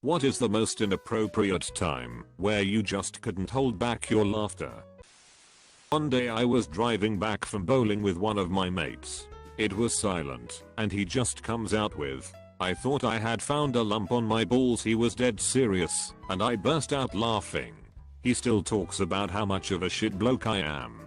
What is the most inappropriate time where you just couldn't hold back your laughter? One day I was driving back from bowling with one of my mates. It was silent, and he just comes out with, "I thought I had found a lump on my balls." He was dead serious, and I burst out laughing. He still talks about how much of a shit bloke I am.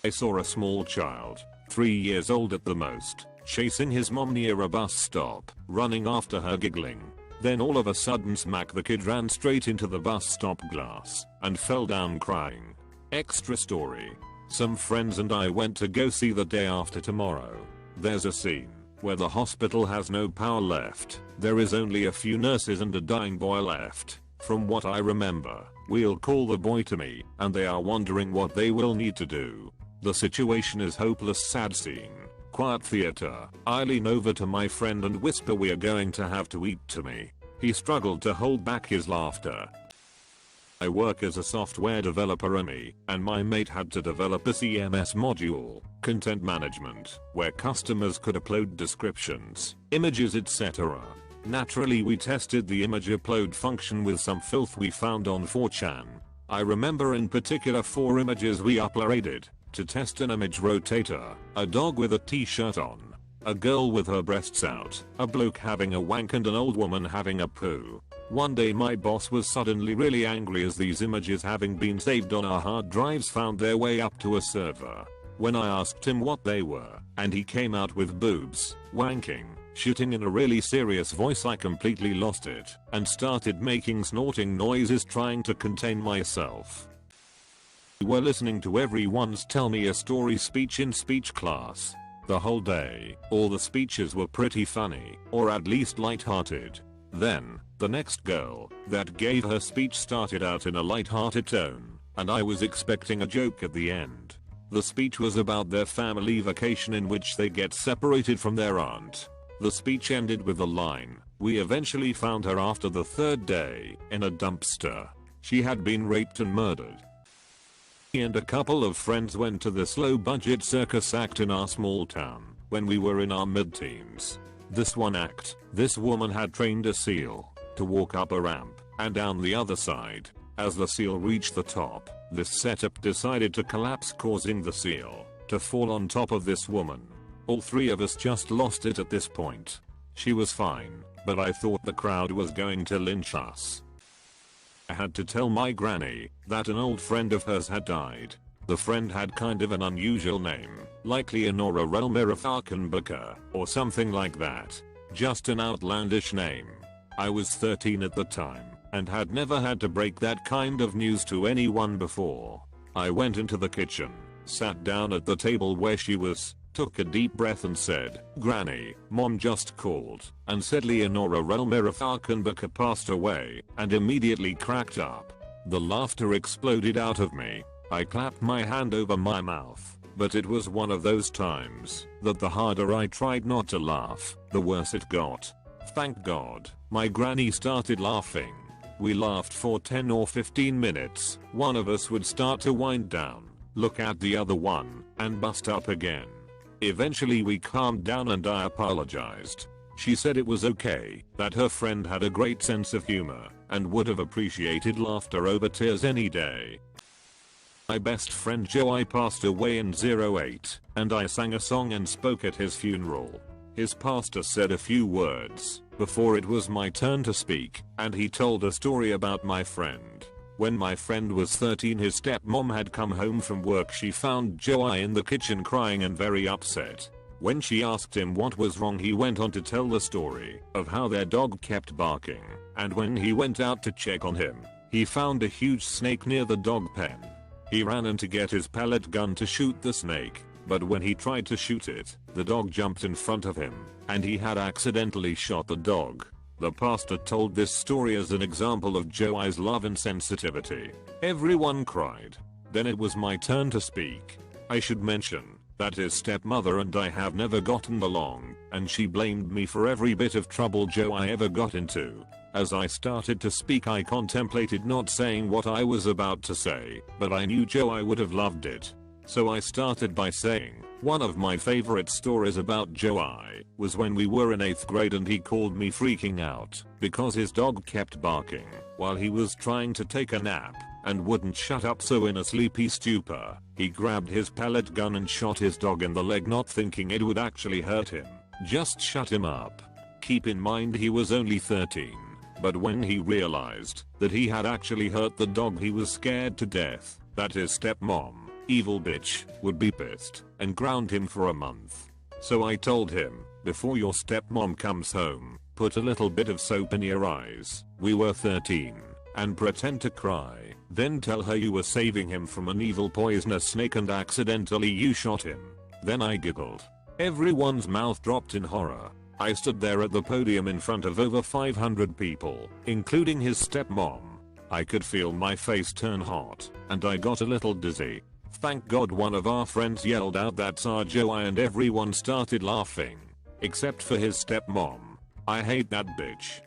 I saw a small child, 3 years old at the most, chasing his mom near a bus stop, running after her giggling. Then all of a sudden smack, the kid ran straight into the bus stop glass and fell down crying. Extra story. Some friends and I went to go see The Day After Tomorrow. There's a scene where the hospital has no power left. There is only a few nurses and a dying boy left. From what I remember, we'll call the boy to me, and they are wondering what they will need to do. The situation is hopeless. Sad scene. Quiet theater. I lean over to my friend and whisper, "We are going to have to eat." To me, he struggled to hold back his laughter. I work as a software developer and my mate had to develop a CMS module, content management, where customers could upload descriptions, images, etc. Naturally, we tested the image upload function with some filth we found on 4chan. I remember in particular 4 images we uploaded. To test an image rotator, a dog with a t-shirt on, a girl with her breasts out, a bloke having a wank, and an old woman having a poo. One day my boss was suddenly really angry as these images, having been saved on our hard drives, found their way up to a server. When I asked him what they were, and he came out with boobs, wanking, shooting in a really serious voice, I completely lost it and started making snorting noises trying to contain myself. We were listening to everyone's Tell Me a Story speech in speech class. The whole day, all the speeches were pretty funny, or at least light-hearted. Then, the next girl that gave her speech started out in a light-hearted tone, and I was expecting a joke at the end. The speech was about their family vacation in which they get separated from their aunt. The speech ended with the line, "We eventually found her after the 3rd day in a dumpster. She had been raped and murdered." Me and a couple of friends went to this low-budget circus act in our small town when we were in our mid-teens. This one act, this woman had trained a seal to walk up a ramp and down the other side. As the seal reached the top, this setup decided to collapse, causing the seal to fall on top of this woman. All 3 of us just lost it at this point. She was fine, but I thought the crowd was going to lynch us. I had to tell my granny that an old friend of hers had died. The friend had kind of an unusual name, like Leonora Relmerafarkenbacher, or something like that. Just an outlandish name. I was 13 at the time, and had never had to break that kind of news to anyone before. I went into the kitchen, sat down at the table where she was, took a deep breath and said, "Granny, Mom just called and said Leonora Relmerafarkenbacher passed away," and immediately cracked up. The laughter exploded out of me. I clapped my hand over my mouth, but it was one of those times that the harder I tried not to laugh, the worse it got. Thank God, my granny started laughing. We laughed for 10 or 15 minutes. One of us would start to wind down, look at the other one, and bust up again. Eventually we calmed down and I apologized. She said it was okay, that her friend had a great sense of humor, and would have appreciated laughter over tears any day. My best friend Joey passed away in 08, and I sang a song and spoke at his funeral. His pastor said a few words before it was my turn to speak, and he told a story about my friend. When my friend was 13, his stepmom had come home from work. She found Joey in the kitchen crying and very upset. When she asked him what was wrong, he went on to tell the story of how their dog kept barking, and when he went out to check on him, he found a huge snake near the dog pen. He ran in to get his pellet gun to shoot the snake, but when he tried to shoot it, the dog jumped in front of him, and he had accidentally shot the dog. The pastor told this story as an example of Joey's love and sensitivity. Everyone cried. Then it was my turn to speak. I should mention that his stepmother and I have never gotten along, and she blamed me for every bit of trouble Joey ever got into. As I started to speak, I contemplated not saying what I was about to say, but I knew Joey would have loved it. So I started by saying, one of my favorite stories about Joey was when we were in 8th grade and he called me freaking out because his dog kept barking while he was trying to take a nap and wouldn't shut up, so in a sleepy stupor, he grabbed his pellet gun and shot his dog in the leg, not thinking it would actually hurt him, just shut him up. Keep in mind he was only 13, but when he realized that he had actually hurt the dog, he was scared to death that his stepmom, evil bitch, would be pissed and ground him for a month. So I told him, before your stepmom comes home, put a little bit of soap in your eyes, we were 13, and pretend to cry. Then tell her you were saving him from an evil poisonous snake and accidentally you shot him. Then I giggled. Everyone's mouth dropped in horror. I stood there at the podium in front of over 500 people, including his stepmom. I could feel my face turn hot, and I got a little dizzy. Thank God one of our friends yelled out, "That's our Joey," and everyone started laughing. Except for his stepmom. I hate that bitch.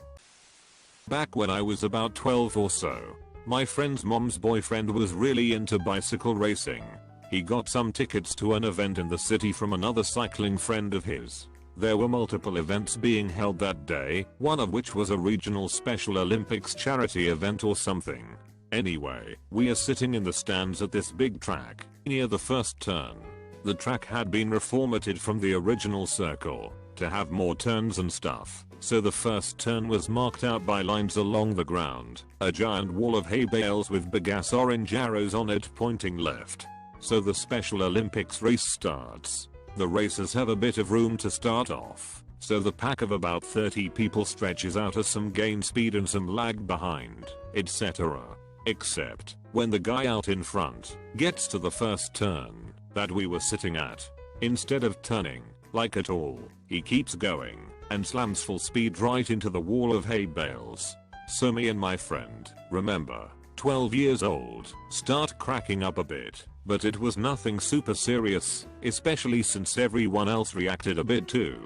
Back when I was about 12 or so, my friend's mom's boyfriend was really into bicycle racing. He got some tickets to an event in the city from another cycling friend of his. There were multiple events being held that day, one of which was a regional Special Olympics charity event or something. Anyway, we are sitting in the stands at this big track, near the first turn. The track had been reformatted from the original circle to have more turns and stuff, so the first turn was marked out by lines along the ground, a giant wall of hay bales with big ass orange arrows on it pointing left. So the Special Olympics race starts. The racers have a bit of room to start off, so the pack of about 30 people stretches out as some gain speed and some lag behind, etc. Except, when the guy out in front gets to the first turn that we were sitting at, instead of turning, like at all, he keeps going and slams full speed right into the wall of hay bales. So me and my friend, remember, 12 years old, start cracking up a bit, but it was nothing super serious, especially since everyone else reacted a bit too.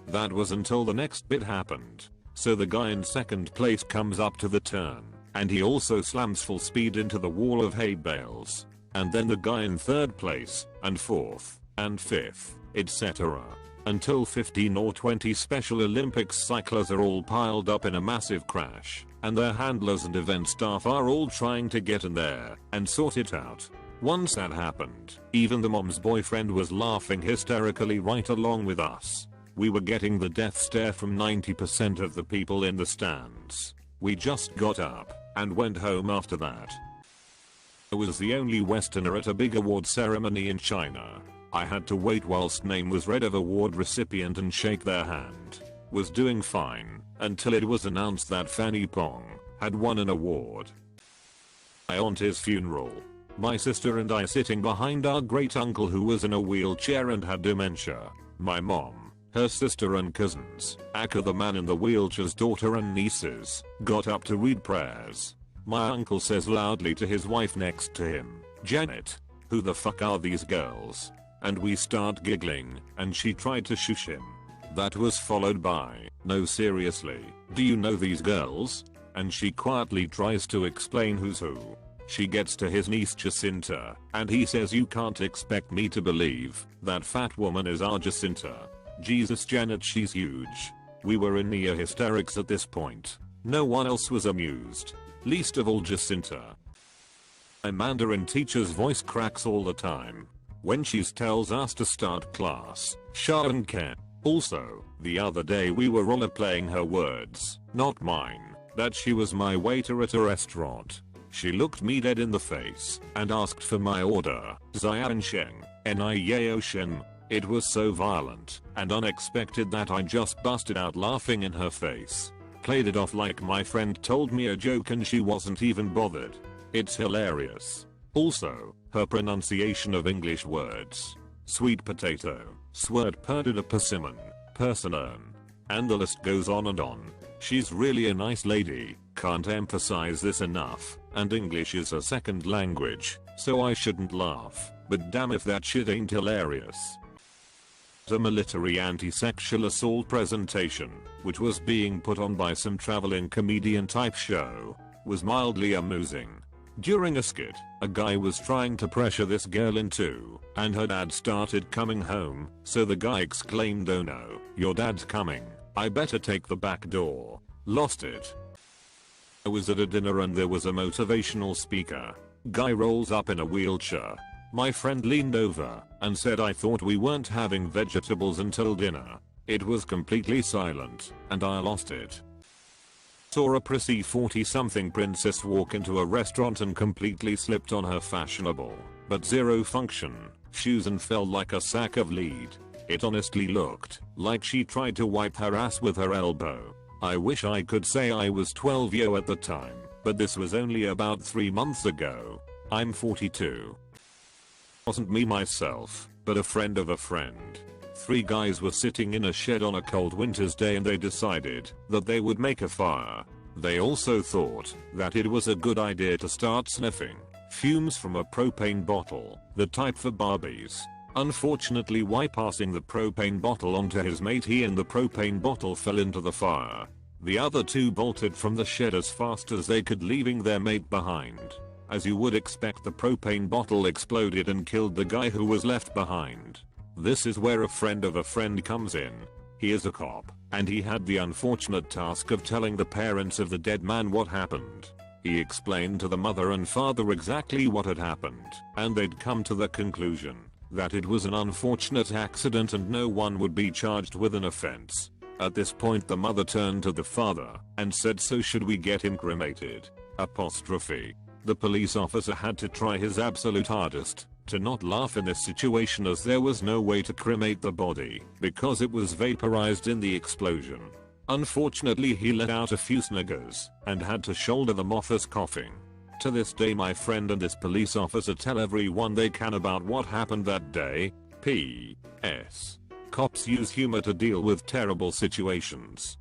That was until the next bit happened. So the guy in second place comes up to the turn, and he also slams full speed into the wall of hay bales. And then the guy in third place, and fourth, and fifth, etc. Until 15 or 20 Special Olympics cyclers are all piled up in a massive crash, and their handlers and event staff are all trying to get in there and sort it out. Once that happened, even the mom's boyfriend was laughing hysterically right along with us. We were getting the death stare from 90% of the people in the stands. We just got up and went home after that. I was the only Westerner at a big award ceremony in China. I had to wait whilst name was read of award recipient and shake their hand. Was doing fine until it was announced that Fanny Pong had won an award. I on his funeral. My sister and I sitting behind our great uncle who was in a wheelchair and had dementia. My mom, her sister and cousins, aka the man in the wheelchair's daughter and nieces, got up to read prayers. My uncle says loudly to his wife next to him, "Janet, who the fuck are these girls?" And we start giggling, and she tried to shush him. That was followed by, "No seriously, do you know these girls?" And she quietly tries to explain who's who. She gets to his niece Jacinta, and he says, "You can't expect me to believe that fat woman is our Jacinta. Jesus, Janet, she's huge." We were in near hysterics at this point. No one else was amused. Least of all Jacinta. My Mandarin teacher's voice cracks all the time when she tells us to start class. Sharon Ken. Also, the other day we were all playing her words, not mine, that she was my waiter at a restaurant. She looked me dead in the face and asked for my order, Zian Sheng, Niyao Shen. It was so violent and unexpected that I just busted out laughing in her face. Played it off like my friend told me a joke and she wasn't even bothered. It's hilarious. Also, her pronunciation of English words. Sweet potato, sword perdida persimmon, persimmon. And the list goes on and on. She's really a nice lady, can't emphasize this enough, and English is a second language, so I shouldn't laugh, but damn if that shit ain't hilarious. A military anti-sexual assault presentation, which was being put on by some traveling comedian type show, was mildly amusing. During a skit, a guy was trying to pressure this girl into, and her dad started coming home, so the guy exclaimed, "Oh no, your dad's coming. I better take the back door." Lost it. I was at a dinner and there was a motivational speaker. Guy rolls up in a wheelchair. My friend leaned over and said, "I thought we weren't having vegetables until dinner." It was completely silent, and I lost it. Saw a prissy 40-something princess walk into a restaurant and completely slipped on her fashionable, but zero function, shoes and fell like a sack of lead. It honestly looked like she tried to wipe her ass with her elbow. I wish I could say I was 12 at the time, but this was only about 3 months ago. I'm 42. Wasn't me myself, but a friend of a friend. 3 guys were sitting in a shed on a cold winter's day and they decided that they would make a fire. They also thought that it was a good idea to start sniffing fumes from a propane bottle, the type for Barbies. Unfortunately, while passing the propane bottle onto his mate, he and the propane bottle fell into the fire. The other 2 bolted from the shed as fast as they could, leaving their mate behind. As you would expect, the propane bottle exploded and killed the guy who was left behind. This is where a friend of a friend comes in. He is a cop, and he had the unfortunate task of telling the parents of the dead man what happened. He explained to the mother and father exactly what had happened, and they'd come to the conclusion that it was an unfortunate accident and no one would be charged with an offense. At this point, the mother turned to the father and said, "So should we get him cremated?" The police officer had to try his absolute hardest to not laugh in this situation, as there was no way to cremate the body because it was vaporized in the explosion. Unfortunately, he let out a few sniggers and had to shoulder them off as coughing. To this day, my friend and this police officer tell everyone they can about what happened that day. P.S. Cops use humor to deal with terrible situations.